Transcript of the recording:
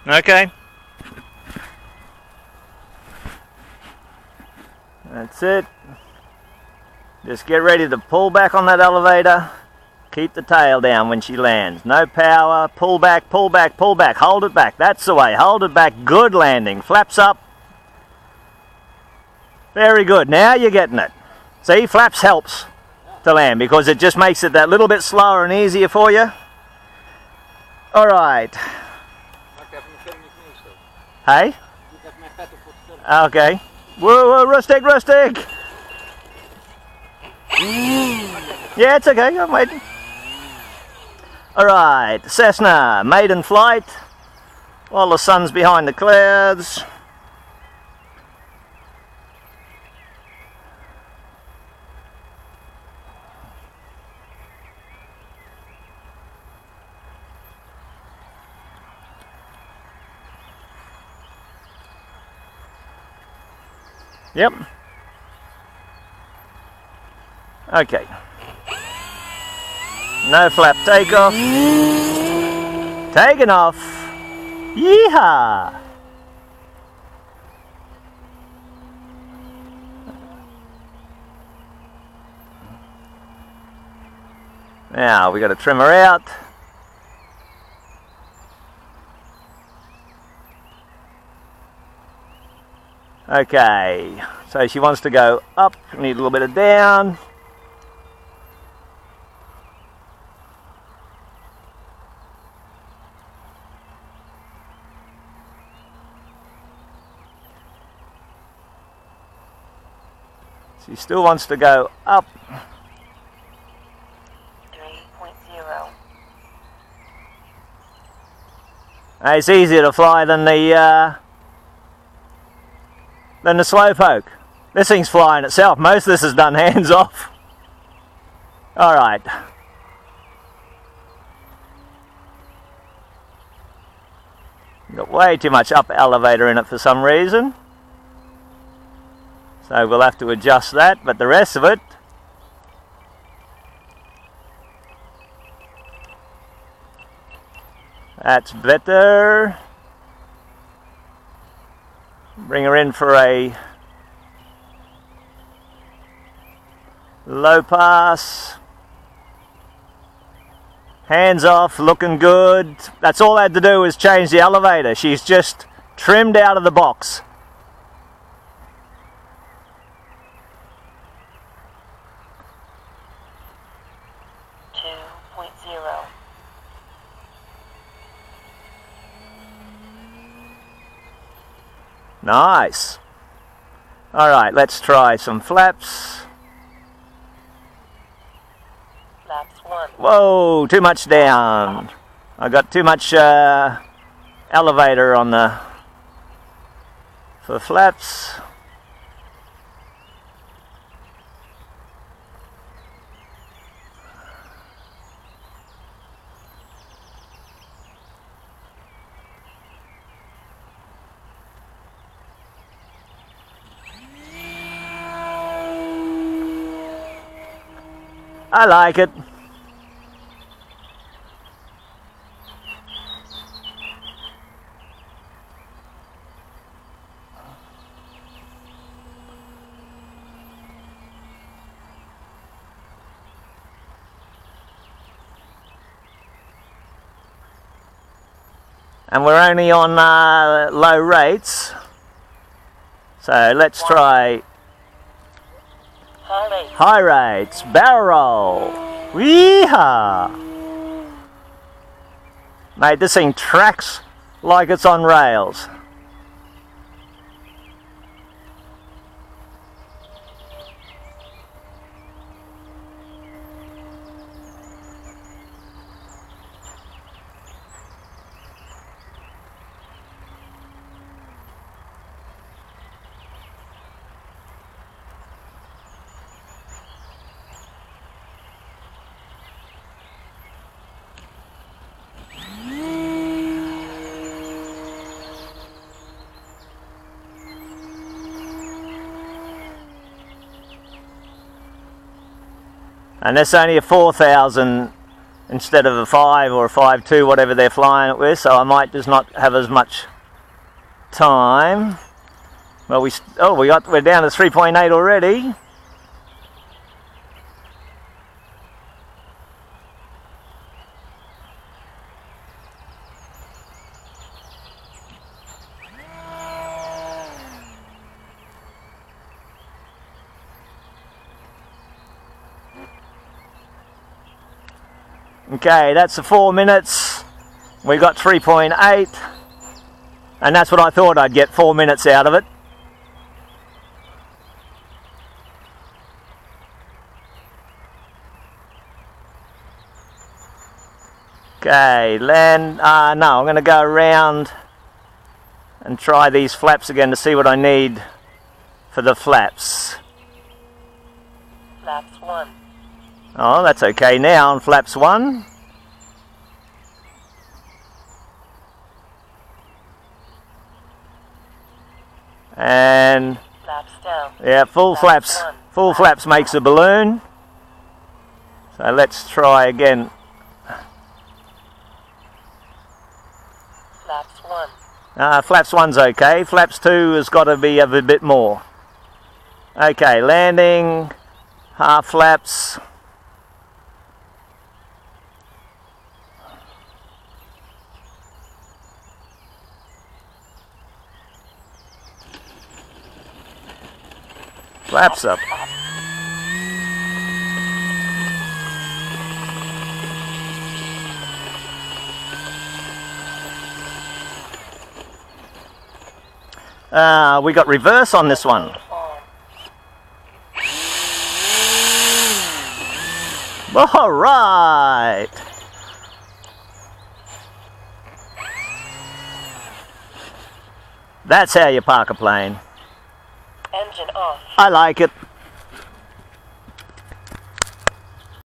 Okay. That's it. Just get ready to pull back on that elevator. Keep the tail down when she lands. No power. Pull back, pull back, pull back. Hold it back. That's the way. Hold it back. Good landing. Flaps up. Very good. Now you're getting it. See, flaps helps to land because it just makes it that little bit slower and easier for you. All right. Hey? Okay. Whoa, whoa, rustic, rustic. Yeah, it's okay. I'm waiting. All right, Cessna, maiden flight. While the sun's behind the clouds. Yep. Okay. No flap takeoff. Taking off. Yeehaw! Now we got to trim her out. Okay, so she wants to go up, need a little bit of down. She still wants to go up. 3.0. It's easier to fly than the slowpoke. This thing's flying itself. Most of this is done hands off. All right. Got way too much up elevator in it for some reason. So we'll have to adjust that, but the rest of it, that's better. Bring her in for a low pass. Hands off, looking good. That's all I had to do was change the elevator. She's just trimmed out of the box. Nice. All right, let's try some flaps. Flaps 1. Whoa, too much down. I got too much elevator on the for flaps. I like it. And we're only on low rates. So let's try high rates, barrel roll. Weehaw! Mate, this thing tracks like it's on rails. And that's only a 4,000 instead of a 5 or a 5.2, whatever they're flying it with, so I might just not have as much time. Well, we're down to 3.8 already. Okay, that's the 4 minutes. We got 3.8, and that's what I thought I'd get, 4 minutes out of it. Okay, land. No, I'm going to go around and try these flaps again to see what I need for the flaps. Flaps 1. Oh, that's okay now on flaps 1. And Flaps down. yeah, full flaps. Full flaps makes a balloon. So let's try again. Flaps 1. Flaps 1's okay. Flaps 2 has got to be a bit more. Okay, landing, half flaps. Flaps up. We got reverse on this one. All right. That's how you park a plane. Engine off. I like it.